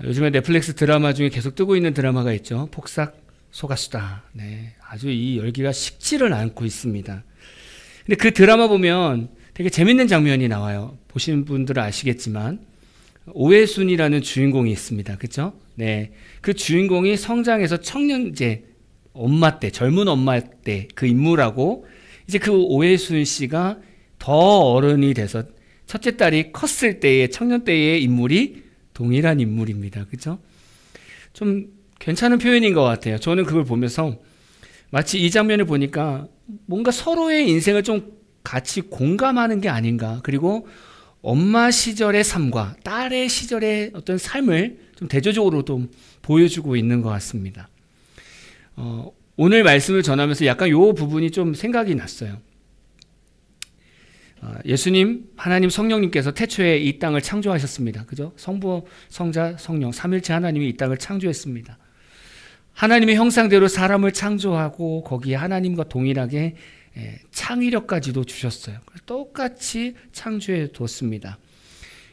요즘에 넷플릭스 드라마 중에 계속 뜨고 있는 드라마가 있죠. 폭삭 소가수다. 네, 아주 이 열기가 식지를 않고 있습니다. 근데 그 드라마 보면 되게 재밌는 장면이 나와요. 보신 분들은 아시겠지만 오해순이라는 주인공이 있습니다. 그렇죠? 네, 그 주인공이 성장해서 청년제 엄마 때, 젊은 엄마 때 그 인물하고 이제 그 오해순 씨가 더 어른이 돼서 첫째 딸이 컸을 때의 청년 때의 인물이 동일한 인물입니다. 그렇죠? 좀 괜찮은 표현인 것 같아요. 저는 그걸 보면서 마치 이 장면을 보니까 뭔가 서로의 인생을 좀 같이 공감하는 게 아닌가. 그리고 엄마 시절의 삶과 딸의 시절의 어떤 삶을 좀 대조적으로 좀 보여주고 있는 것 같습니다. 오늘 말씀을 전하면서 약간 요 부분이 좀 생각이 났어요. 예수님, 하나님 성령님께서 태초에 이 땅을 창조하셨습니다. 그죠? 성부, 성자, 성령, 삼일체 하나님이 이 땅을 창조했습니다. 하나님의 형상대로 사람을 창조하고 거기에 하나님과 동일하게 창의력까지도 주셨어요. 똑같이 창조해 뒀습니다.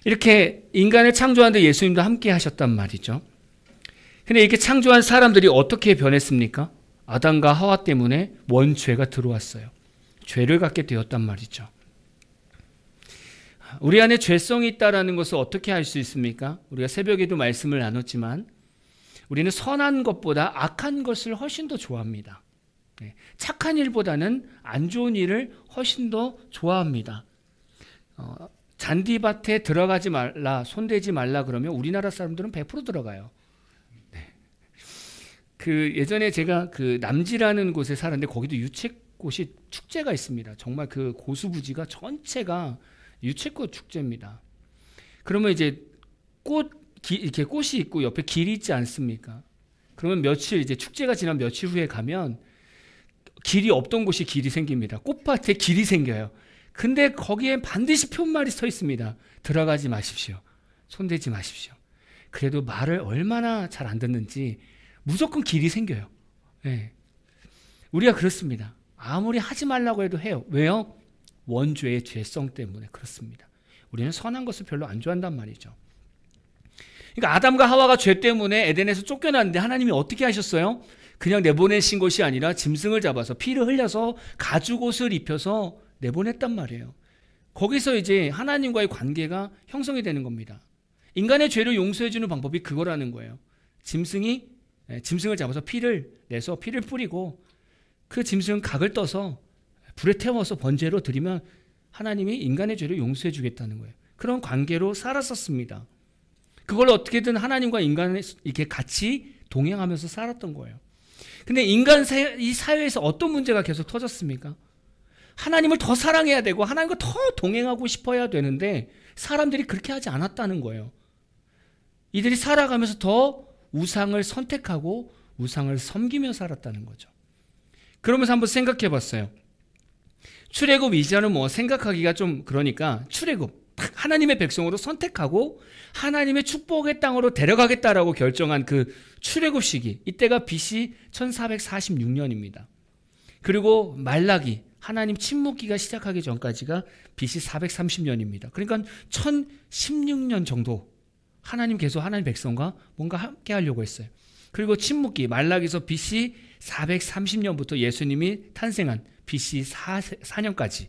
이렇게 인간을 창조하는데 예수님도 함께 하셨단 말이죠. 근데 이렇게 창조한 사람들이 어떻게 변했습니까? 아담과 하와 때문에 원죄가 들어왔어요. 죄를 갖게 되었단 말이죠. 우리 안에 죄성이 있다는 것을 어떻게 알 수 있습니까? 우리가 새벽에도 말씀을 나눴지만 우리는 선한 것보다 악한 것을 훨씬 더 좋아합니다. 착한 일보다는 안 좋은 일을 훨씬 더 좋아합니다. 잔디밭에 들어가지 말라, 손대지 말라 그러면 우리나라 사람들은 100% 들어가요. 그 예전에 제가 그 남지라는 곳에 살았는데 거기도 유채꽃이 축제가 있습니다. 정말 그 고수부지가 전체가 유채꽃 축제입니다. 그러면 이제 이렇게 꽃이 있고 옆에 길이 있지 않습니까? 그러면 며칠 이제 축제가 지난 며칠 후에 가면 길이 없던 곳이 길이 생깁니다. 꽃밭에 길이 생겨요. 근데 거기에 반드시 표말이 서 있습니다. 들어가지 마십시오. 손대지 마십시오. 그래도 말을 얼마나 잘 안 듣는지 무조건 길이 생겨요. 네. 우리가 그렇습니다. 아무리 하지 말라고 해도 해요. 왜요? 원죄의 죄성 때문에 그렇습니다. 우리는 선한 것을 별로 안 좋아한단 말이죠. 그러니까 아담과 하와가 죄 때문에 에덴에서 쫓겨났는데 하나님이 어떻게 하셨어요? 그냥 내보내신 것이 아니라 짐승을 잡아서 피를 흘려서 가죽옷을 입혀서 내보냈단 말이에요. 거기서 이제 하나님과의 관계가 형성이 되는 겁니다. 인간의 죄를 용서해 주는 방법이 그거라는 거예요. 짐승을 잡아서 피를 내서 피를 뿌리고 그 짐승 각을 떠서 불에 태워서 번제로 드리면 하나님이 인간의 죄를 용서해 주겠다는 거예요. 그런 관계로 살았었습니다. 그걸 어떻게든 하나님과 인간이 이렇게 같이 동행하면서 살았던 거예요. 근데 이 사회에서 어떤 문제가 계속 터졌습니까? 하나님을 더 사랑해야 되고 하나님과 더 동행하고 싶어야 되는데 사람들이 그렇게 하지 않았다는 거예요. 이들이 살아가면서 더 우상을 선택하고 우상을 섬기며 살았다는 거죠. 그러면서 한번 생각해 봤어요. 출애굽 이전은 뭐 생각하기가 좀 그러니까 출애굽 하나님의 백성으로 선택하고 하나님의 축복의 땅으로 데려가겠다라고 결정한 그 출애굽 시기, 이때가 BC 1446년입니다. 그리고 말라기 하나님 침묵기가 시작하기 전까지가 BC 430년입니다. 그러니까 1016년 정도 하나님 계속 하나님 백성과 뭔가 함께 하려고 했어요. 그리고 침묵기 말라기서 BC 430년부터 예수님이 탄생한 BC 4년까지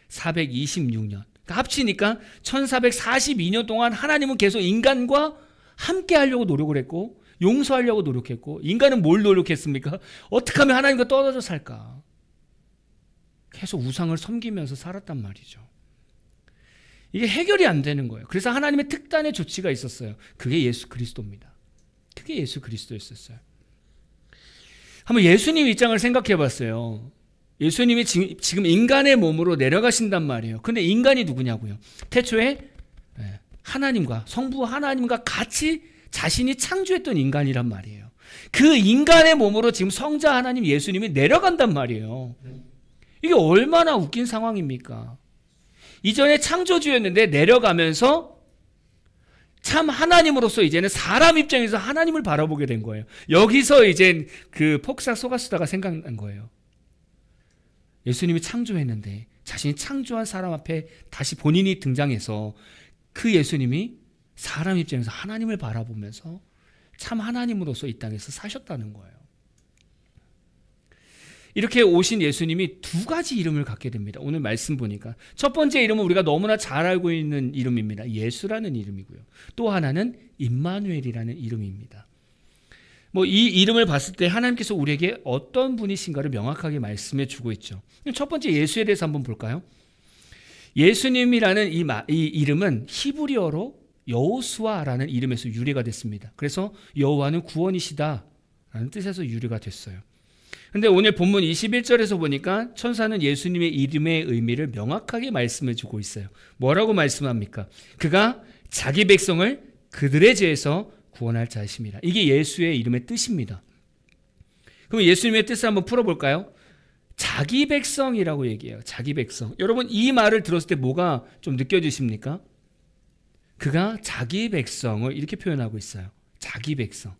426년. 그러니까 합치니까 1442년 동안 하나님은 계속 인간과 함께 하려고 노력을 했고 용서하려고 노력했고 인간은 뭘 노력했습니까? 어떻게 하면 하나님과 떨어져 살까? 계속 우상을 섬기면서 살았단 말이죠. 이게 해결이 안 되는 거예요. 그래서 하나님의 특단의 조치가 있었어요. 그게 예수 그리스도입니다. 그게 예수 그리스도였었어요. 한번 예수님 입장을 생각해 봤어요. 예수님이 지금 인간의 몸으로 내려가신단 말이에요. 근데 인간이 누구냐고요? 태초에 하나님과 성부 하나님과 같이 자신이 창조했던 인간이란 말이에요. 그 인간의 몸으로 지금 성자 하나님 예수님이 내려간단 말이에요. 이게 얼마나 웃긴 상황입니까? 이전에 창조주였는데 내려가면서 참 하나님으로서 이제는 사람 입장에서 하나님을 바라보게 된 거예요. 여기서 이제 그 폭삭 속았수다가 생각난 거예요. 예수님이 창조했는데 자신이 창조한 사람 앞에 다시 본인이 등장해서 그 예수님이 사람 입장에서 하나님을 바라보면서 참 하나님으로서 이 땅에서 사셨다는 거예요. 이렇게 오신 예수님이 두 가지 이름을 갖게 됩니다. 오늘 말씀 보니까 첫 번째 이름은 우리가 너무나 잘 알고 있는 이름입니다. 예수라는 이름이고요. 또 하나는 임마누엘이라는 이름입니다. 이 이름을 봤을 때 하나님께서 우리에게 어떤 분이신가를 명확하게 말씀해 주고 있죠. 첫 번째 예수에 대해서 한번 볼까요? 예수님이라는 이 이름은 히브리어로 여호수아라는 이름에서 유래가 됐습니다. 그래서 여호와는 구원이시다라는 뜻에서 유래가 됐어요. 근데 오늘 본문 21절에서 보니까 천사는 예수님의 이름의 의미를 명확하게 말씀해 주고 있어요. 뭐라고 말씀합니까? 그가 자기 백성을 그들의 죄에서 구원할 자이십니다. 이게 예수의 이름의 뜻입니다. 그럼 예수님의 뜻을 한번 풀어볼까요? 자기 백성이라고 얘기해요. 자기 백성. 여러분 이 말을 들었을 때 뭐가 좀 느껴지십니까? 그가 자기 백성을 이렇게 표현하고 있어요. 자기 백성.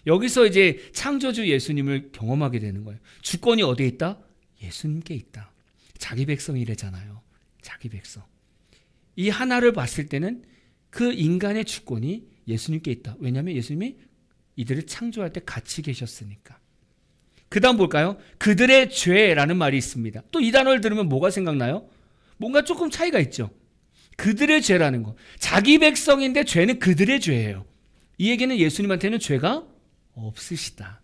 여기서 이제 창조주 예수님을 경험하게 되는 거예요. 주권이 어디에 있다? 예수님께 있다. 자기 백성이래잖아요. 자기 백성. 이 하나를 봤을 때는 그 인간의 주권이 예수님께 있다. 왜냐하면 예수님이 이들을 창조할 때 같이 계셨으니까. 그 다음 볼까요? 그들의 죄라는 말이 있습니다. 또 이 단어를 들으면 뭐가 생각나요? 뭔가 조금 차이가 있죠. 그들의 죄라는 거. 자기 백성인데 죄는 그들의 죄예요. 이 얘기는 예수님한테는 죄가 없으시다.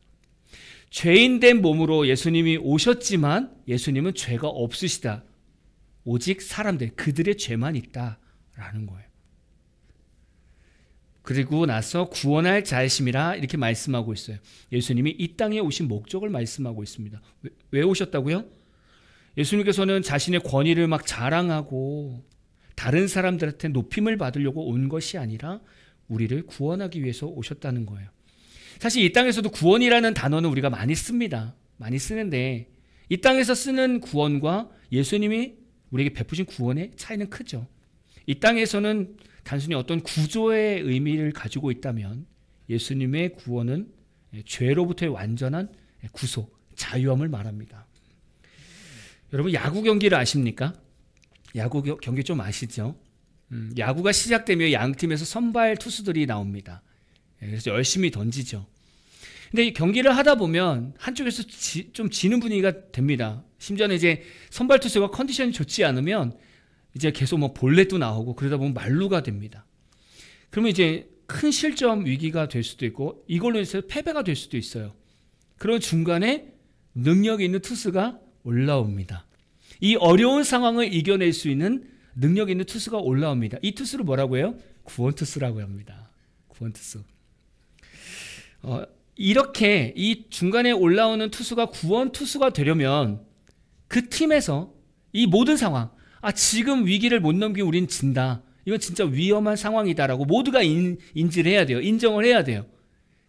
죄인된 몸으로 예수님이 오셨지만 예수님은 죄가 없으시다. 오직 사람들, 그들의 죄만 있다라는 거예요. 그리고 나서 구원할 자이심이라 이렇게 말씀하고 있어요. 예수님이 이 땅에 오신 목적을 말씀하고 있습니다. 왜 오셨다고요? 예수님께서는 자신의 권위를 막 자랑하고 다른 사람들한테 높임을 받으려고 온 것이 아니라 우리를 구원하기 위해서 오셨다는 거예요. 사실 이 땅에서도 구원이라는 단어는 우리가 많이 씁니다. 많이 쓰는데 이 땅에서 쓰는 구원과 예수님이 우리에게 베푸신 구원의 차이는 크죠. 이 땅에서는 단순히 어떤 구조의 의미를 가지고 있다면 예수님의 구원은 죄로부터의 완전한 구속, 자유함을 말합니다. 여러분 야구 경기를 아십니까? 야구 경기 좀 아시죠? 야구가 시작되면 양팀에서 선발 투수들이 나옵니다. 그래서 열심히 던지죠. 근데 이 경기를 하다 보면 한쪽에서 좀 지는 분위기가 됩니다. 심지어는 이제 선발 투수가 컨디션이 좋지 않으면 이제 계속 볼넷도 나오고 그러다 보면 만루가 됩니다. 그러면 이제 큰 실점 위기가 될 수도 있고 이걸로 해서 패배가 될 수도 있어요. 그런 중간에 능력이 있는 투수가 올라옵니다. 이 어려운 상황을 이겨낼 수 있는 능력 있는 투수가 올라옵니다. 이 투수를 뭐라고 해요? 구원투수라고 합니다. 구원투수. 이렇게 이 중간에 올라오는 투수가 구원투수가 되려면 그 팀에서 이 모든 상황, 지금 위기를 못 넘기면 우린 진다. 이건 진짜 위험한 상황이다라고 모두가 인지를 해야 돼요. 인정을 해야 돼요.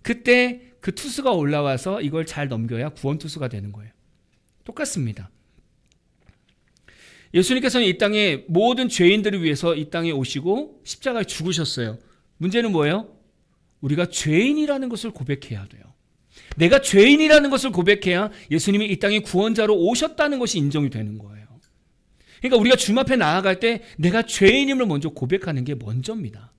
그때 그 투수가 올라와서 이걸 잘 넘겨야 구원투수가 되는 거예요. 똑같습니다. 예수님께서는 이 땅에 모든 죄인들을 위해서 이 땅에 오시고 십자가에 죽으셨어요. 문제는 뭐예요? 우리가 죄인이라는 것을 고백해야 돼요. 내가 죄인이라는 것을 고백해야 예수님이 이 땅에 구원자로 오셨다는 것이 인정이 되는 거예요. 그러니까 우리가 주님 앞에 나아갈 때 내가 죄인임을 먼저 고백하는 게 먼저입니다.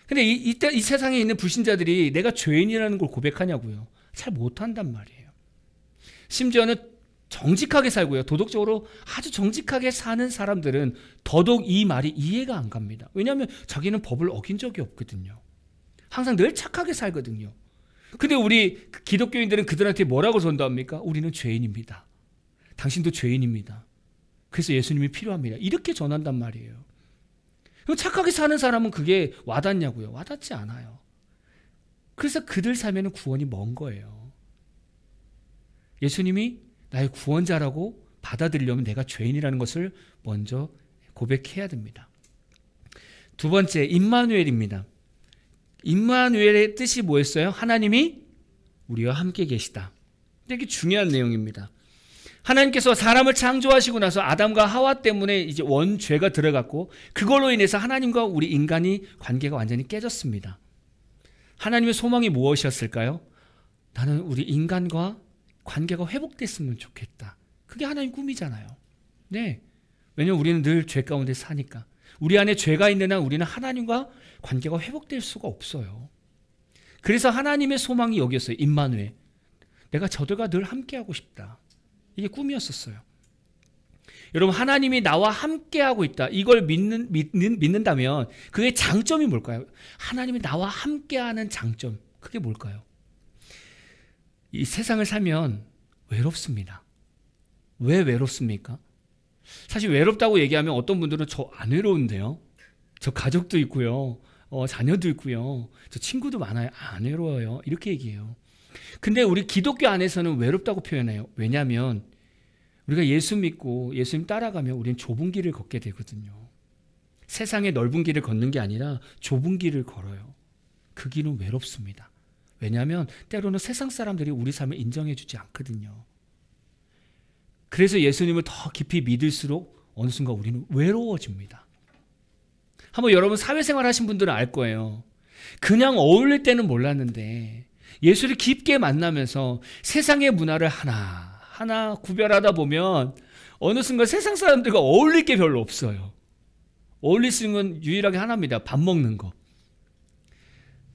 근데 이 세상에 있는 불신자들이 내가 죄인이라는 걸 고백하냐고요? 잘 못한단 말이에요. 심지어는 정직하게 살고요. 도덕적으로 아주 정직하게 사는 사람들은 더더욱 이 말이 이해가 안 갑니다. 왜냐하면 자기는 법을 어긴 적이 없거든요. 항상 늘 착하게 살거든요. 근데 우리 기독교인들은 그들한테 뭐라고 전도합니까? 우리는 죄인입니다. 당신도 죄인입니다. 그래서 예수님이 필요합니다. 이렇게 전한단 말이에요. 그럼 착하게 사는 사람은 그게 와닿냐고요? 와닿지 않아요. 그래서 그들 삶에는 구원이 먼 거예요. 예수님이 나의 구원자라고 받아들이려면 내가 죄인이라는 것을 먼저 고백해야 됩니다. 두 번째, 임마누엘입니다. 임마누엘의 뜻이 뭐였어요? 하나님이 우리와 함께 계시다. 되게 중요한 내용입니다. 하나님께서 사람을 창조하시고 나서 아담과 하와 때문에 이제 원죄가 들어갔고 그걸로 인해서 하나님과 우리 인간이 관계가 완전히 깨졌습니다. 하나님의 소망이 무엇이었을까요? 나는 우리 인간과 관계가 회복됐으면 좋겠다. 그게 하나님 꿈이잖아요. 네. 왜냐하면 우리는 늘 죄 가운데 사니까. 우리 안에 죄가 있는 한 우리는 하나님과 관계가 회복될 수가 없어요. 그래서 하나님의 소망이 여기였어요. 임마누엘. 내가 저들과 늘 함께하고 싶다. 이게 꿈이었었어요. 여러분, 하나님이 나와 함께하고 있다. 이걸 믿는다면 그의 장점이 뭘까요? 하나님이 나와 함께하는 장점. 그게 뭘까요? 이 세상을 살면 외롭습니다. 왜 외롭습니까? 사실 외롭다고 얘기하면 어떤 분들은 저 안 외로운데요. 저 가족도 있고요. 자녀도 있고요. 저 친구도 많아요. 안 외로워요. 이렇게 얘기해요. 근데 우리 기독교 안에서는 외롭다고 표현해요. 왜냐하면 우리가 예수 믿고 예수님 따라가면 우리는 좁은 길을 걷게 되거든요. 세상의 넓은 길을 걷는 게 아니라 좁은 길을 걸어요. 그 길은 외롭습니다. 왜냐하면 때로는 세상 사람들이 우리 삶을 인정해 주지 않거든요. 그래서 예수님을 더 깊이 믿을수록 어느 순간 우리는 외로워집니다. 한번 여러분 사회생활 하신 분들은 알 거예요. 그냥 어울릴 때는 몰랐는데 예수를 깊게 만나면서 세상의 문화를 하나하나 구별하다 보면 어느 순간 세상 사람들과 어울릴 게 별로 없어요. 어울릴 수 있는 건 유일하게 하나입니다. 밥 먹는 거.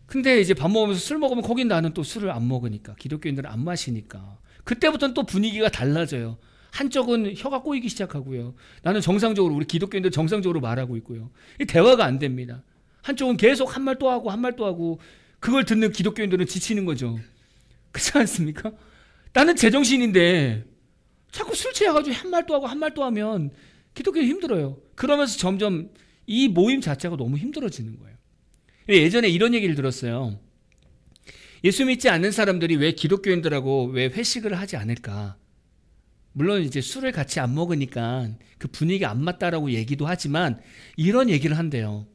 근데 이제 밥 먹으면서 술 먹으면 거긴 나는 또 술을 안 먹으니까, 기독교인들은 안 마시니까 그때부터는 또 분위기가 달라져요. 한쪽은 혀가 꼬이기 시작하고요. 나는 정상적으로, 우리 기독교인들 정상적으로 말하고 있고요. 대화가 안 됩니다. 한쪽은 계속 한 말 또 하고 한 말 또 하고, 그걸 듣는 기독교인들은 지치는 거죠. 그렇지 않습니까? 나는 제정신인데 자꾸 술 취해가지고 한 말 또 하고 한 말 또 하면 기독교인 힘들어요. 그러면서 점점 이 모임 자체가 너무 힘들어지는 거예요. 예전에 이런 얘기를 들었어요. 예수 믿지 않는 사람들이 왜 기독교인들하고 왜 회식을 하지 않을까? 물론 이제 술을 같이 안 먹으니까 그 분위기 안 맞다라고 얘기도 하지만 이런 얘기를 한대요.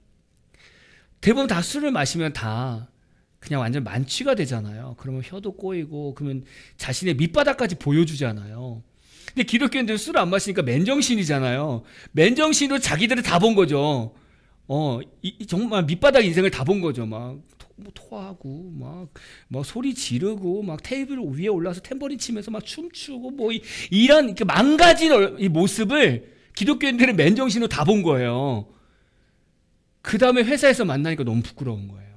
대부분 다 술을 마시면 다 그냥 완전 만취가 되잖아요. 그러면 혀도 꼬이고 그러면 자신의 밑바닥까지 보여주잖아요. 근데 기독교인들은 술을 안 마시니까 맨정신이잖아요. 맨정신으로 자기들을 다 본 거죠. 정말 밑바닥 인생을 다 본 거죠. 막 토하고 막 소리 지르고 막 테이블 위에 올라서 탬버린 치면서 막 춤추고 뭐 이런 망가진 이 모습을 기독교인들은 맨정신으로 다 본 거예요. 그 다음에 회사에서 만나니까 너무 부끄러운 거예요.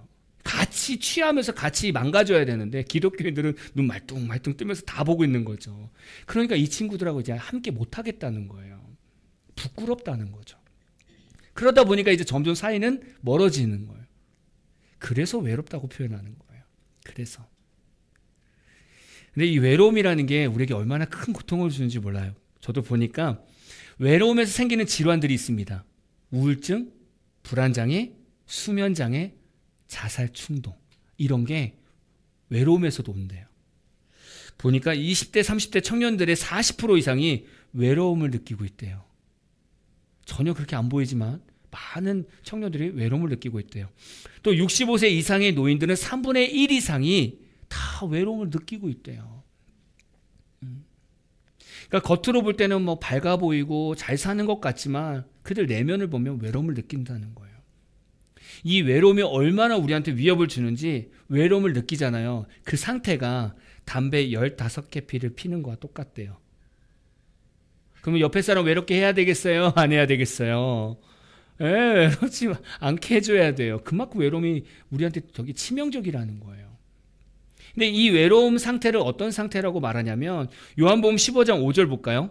같이 취하면서 같이 망가져야 되는데 기독교인들은 눈 말뚱말뚱 뜨면서 다 보고 있는 거죠. 그러니까 이 친구들하고 이제 함께 못 하겠다는 거예요. 부끄럽다는 거죠. 그러다 보니까 이제 점점 사이는 멀어지는 거예요. 그래서 외롭다고 표현하는 거예요. 그래서. 근데 이 외로움이라는 게 우리에게 얼마나 큰 고통을 주는지 몰라요. 저도 보니까 외로움에서 생기는 질환들이 있습니다. 우울증, 불안장애, 수면장애, 자살 충동, 이런 게 외로움에서도 온대요. 보니까 20대, 30대 청년들의 40% 이상이 외로움을 느끼고 있대요. 전혀 그렇게 안 보이지만 많은 청년들이 외로움을 느끼고 있대요. 또 65세 이상의 노인들은 3분의 1 이상이 다 외로움을 느끼고 있대요. 그러니까 겉으로 볼 때는 뭐 밝아 보이고 잘 사는 것 같지만 그들 내면을 보면 외로움을 느낀다는 거예요. 이 외로움이 얼마나 우리한테 위협을 주는지 외로움을 느끼잖아요. 그 상태가 담배 15개 피를 피는 거와 똑같대요. 그러면 옆에 사람 외롭게 해야 되겠어요? 안 해야 되겠어요? 외롭지 않게 해줘야 돼요. 그만큼 외로움이 우리한테 되게 치명적이라는 거예요. 근데 이 외로움 상태를 어떤 상태라고 말하냐면 요한복음 15장 5절 볼까요?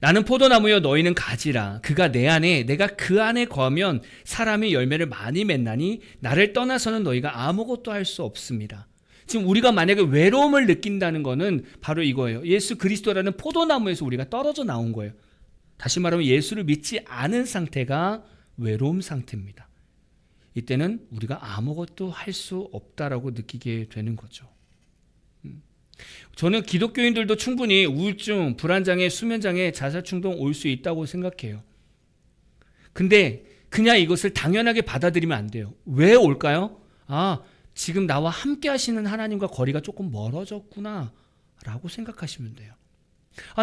나는 포도나무여 너희는 가지라. 그가 내 안에 내가 그 안에 거하면 사람이 열매를 많이 맺나니 나를 떠나서는 너희가 아무것도 할 수 없습니다. 지금 우리가 만약에 외로움을 느낀다는 거는 바로 이거예요. 예수 그리스도라는 포도나무에서 우리가 떨어져 나온 거예요. 다시 말하면 예수를 믿지 않은 상태가 외로움 상태입니다. 이때는 우리가 아무것도 할 수 없다라고 느끼게 되는 거죠. 저는 기독교인들도 충분히 우울증, 불안장애, 수면장애, 자살충동 올 수 있다고 생각해요. 근데 그냥 이것을 당연하게 받아들이면 안 돼요. 왜 올까요? 지금 나와 함께 하시는 하나님과 거리가 조금 멀어졌구나 라고 생각하시면 돼요.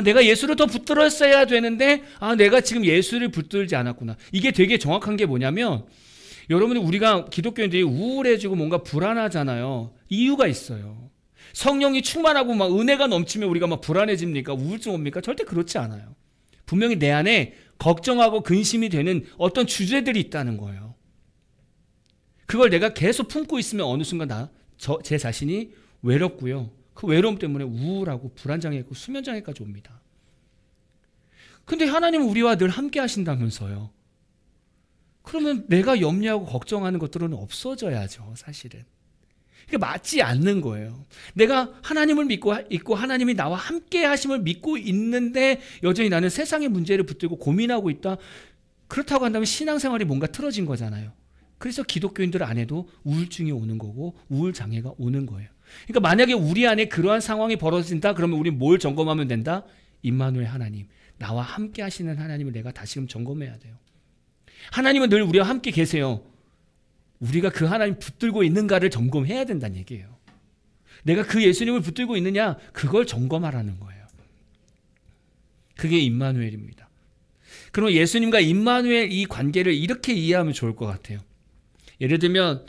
내가 예수를 더 붙들었어야 되는데 내가 지금 예수를 붙들지 않았구나. 이게 되게 정확한 게 뭐냐면 여러분들, 우리가 기독교인들이 우울해지고 뭔가 불안하잖아요. 이유가 있어요. 성령이 충만하고 막 은혜가 넘치면 우리가 막 불안해집니까? 우울증 옵니까? 절대 그렇지 않아요. 분명히 내 안에 걱정하고 근심이 되는 어떤 주제들이 있다는 거예요. 그걸 내가 계속 품고 있으면 어느 순간 제 자신이 외롭고요. 그 외로움 때문에 우울하고 불안장애고 수면장애까지 옵니다. 근데 하나님은 우리와 늘 함께 하신다면서요. 그러면 내가 염려하고 걱정하는 것들은 없어져야죠, 사실은. 그게 맞지 않는 거예요. 내가 하나님을 믿고 있고 하나님이 나와 함께 하심을 믿고 있는데 여전히 나는 세상의 문제를 붙들고 고민하고 있다. 그렇다고 한다면 신앙생활이 뭔가 틀어진 거잖아요. 그래서 기독교인들 안에도 우울증이 오는 거고 우울장애가 오는 거예요. 그러니까 만약에 우리 안에 그러한 상황이 벌어진다 그러면 우리 뭘 점검하면 된다? 임마누엘 하나님, 나와 함께 하시는 하나님을 내가 다시금 점검해야 돼요. 하나님은 늘 우리와 함께 계세요. 우리가 그 하나님 붙들고 있는가를 점검해야 된다는 얘기예요. 내가 그 예수님을 붙들고 있느냐, 그걸 점검하라는 거예요. 그게 임마누엘입니다. 그럼 예수님과 임마누엘 이 관계를 이렇게 이해하면 좋을 것 같아요. 예를 들면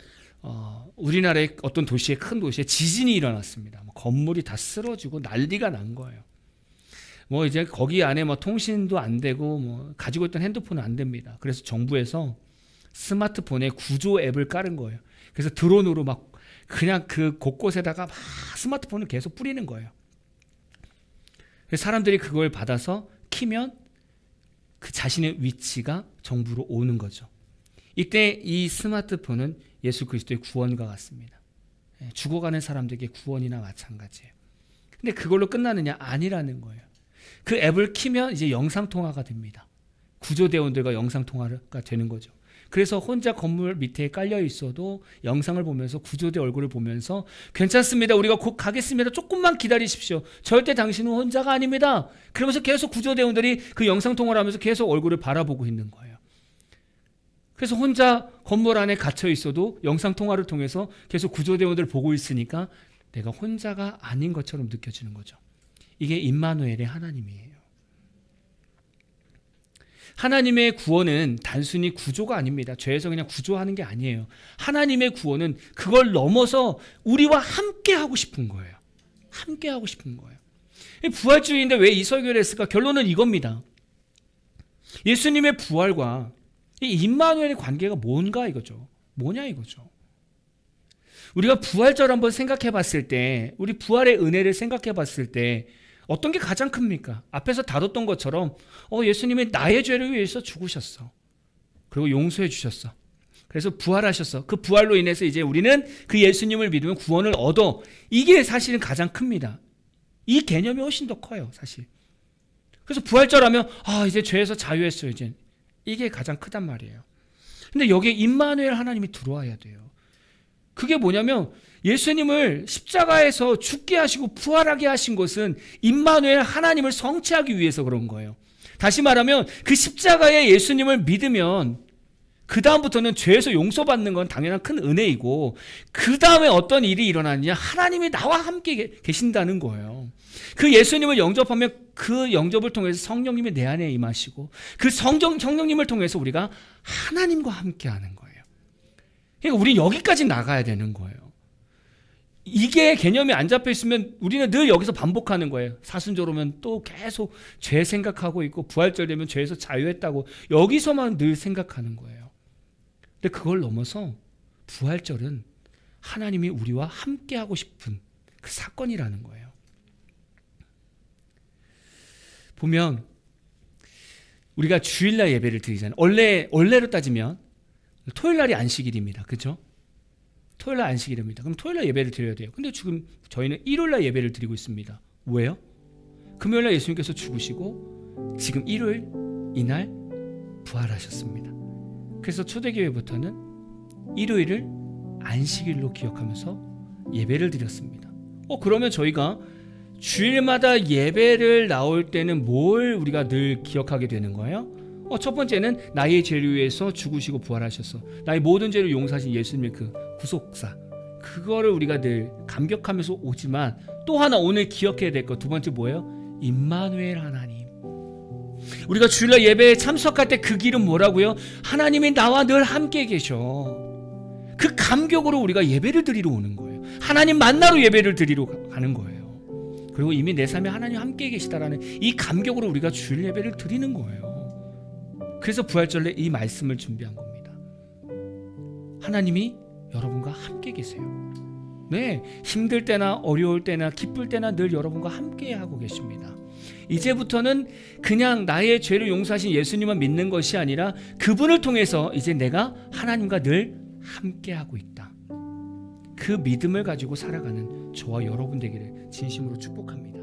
우리나라의 어떤 도시에, 큰 도시에 지진이 일어났습니다. 건물이 다 쓰러지고 난리가 난 거예요. 이제 거기 안에 통신도 안 되고 가지고 있던 핸드폰은 안 됩니다. 그래서 정부에서 스마트폰에 구조 앱을 깔은 거예요. 그래서 드론으로 그냥 그 곳곳에다가 스마트폰을 계속 뿌리는 거예요. 그래서 사람들이 그걸 받아서 키면 그 자신의 위치가 정부로 오는 거죠. 이때 이 스마트폰은 예수 그리스도의 구원과 같습니다. 죽어가는 사람들에게 구원이나 마찬가지예요. 근데 그걸로 끝나느냐? 아니라는 거예요. 그 앱을 키면 이제 영상통화가 됩니다. 구조대원들과 영상통화가 되는 거죠. 그래서 혼자 건물 밑에 깔려 있어도 영상을 보면서 구조대 얼굴을 보면서 괜찮습니다. 우리가 곧 가겠습니다. 조금만 기다리십시오. 절대 당신은 혼자가 아닙니다. 그러면서 계속 구조대원들이 그 영상통화를 하면서 계속 얼굴을 바라보고 있는 거예요. 그래서 혼자 건물 안에 갇혀 있어도 영상통화를 통해서 계속 구조대원들을 보고 있으니까 내가 혼자가 아닌 것처럼 느껴지는 거죠. 이게 임마누엘의 하나님이에요. 하나님의 구원은 단순히 구조가 아닙니다. 죄에서 그냥 구조하는 게 아니에요. 하나님의 구원은 그걸 넘어서 우리와 함께 하고 싶은 거예요. 함께 하고 싶은 거예요. 부활주의인데 왜 이 설교를 했을까? 결론은 이겁니다. 예수님의 부활과 이 임마누엘의 관계가 뭔가 이거죠. 뭐냐 이거죠. 우리가 부활절 한번 생각해 봤을 때, 우리 부활의 은혜를 생각해 봤을 때 어떤 게 가장 큽니까? 앞에서 다뤘던 것처럼 예수님이 나의 죄를 위해서 죽으셨어. 그리고 용서해 주셨어. 그래서 부활하셨어. 그 부활로 인해서 이제 우리는 그 예수님을 믿으면 구원을 얻어. 이게 사실은 가장 큽니다. 이 개념이 훨씬 더 커요, 사실. 그래서 부활절 하면 이제 죄에서 자유했어요, 이제. 이게 가장 크단 말이에요. 근데 여기에 임마누엘 하나님이 들어와야 돼요. 그게 뭐냐면 예수님을 십자가에서 죽게 하시고 부활하게 하신 것은 임마누엘 하나님을 성취하기 위해서 그런 거예요. 다시 말하면 그 십자가에 예수님을 믿으면 그 다음부터는 죄에서 용서받는 건 당연한 큰 은혜이고 그 다음에 어떤 일이 일어나느냐, 하나님이 나와 함께 계신다는 거예요. 그 예수님을 영접하면 그 영접을 통해서 성령님이 내 안에 임하시고 그 성령님을 통해서 우리가 하나님과 함께 하는 거예요. 그러니까 우리는 여기까지 나가야 되는 거예요. 이게 개념이 안 잡혀 있으면 우리는 늘 여기서 반복하는 거예요. 사순절 오면 또 계속 죄 생각하고 있고 부활절 되면 죄에서 자유했다고 여기서만 늘 생각하는 거예요. 근데 그걸 넘어서 부활절은 하나님이 우리와 함께 하고 싶은 그 사건이라는 거예요. 보면 우리가 주일날 예배를 드리잖아요. 원래로 따지면 토요일날이 안식일입니다. 그렇죠? 토요일날 안식일입니다. 그럼 토요일날 예배를 드려야 돼요. 근데 지금 저희는 일요일날 예배를 드리고 있습니다. 왜요? 금요일날 예수님께서 죽으시고 지금 일요일 이날 부활하셨습니다. 그래서 초대교회부터는 일요일을 안식일로 기억하면서 예배를 드렸습니다. 그러면 저희가 주일마다 예배를 나올 때는 뭘 우리가 늘 기억하게 되는 거예요? 첫 번째는 나의 죄를 위해서 죽으시고 부활하셔서 나의 모든 죄를 용서하신 예수님의 그 구속사, 그거를 우리가 늘 감격하면서 오지만 또 하나 오늘 기억해야 될 것, 두 번째 뭐예요? 임마누엘 하나님. 우리가 주일날 예배에 참석할 때 그 길은 뭐라고요? 하나님이 나와 늘 함께 계셔. 그 감격으로 우리가 예배를 드리러 오는 거예요. 하나님 만나러 예배를 드리러 가는 거예요. 그리고 이미 내 삶에 하나님 함께 계시다라는 이 감격으로 우리가 주일 예배를 드리는 거예요. 그래서 부활절에 이 말씀을 준비한 겁니다. 하나님이 여러분과 함께 계세요. 네, 힘들 때나 어려울 때나 기쁠 때나 늘 여러분과 함께 하고 계십니다. 이제부터는 그냥 나의 죄를 용서하신 예수님만 믿는 것이 아니라 그분을 통해서 이제 내가 하나님과 늘 함께 하고 있다. 그 믿음을 가지고 살아가는 저와 여러분 되기를 진심으로 축복합니다.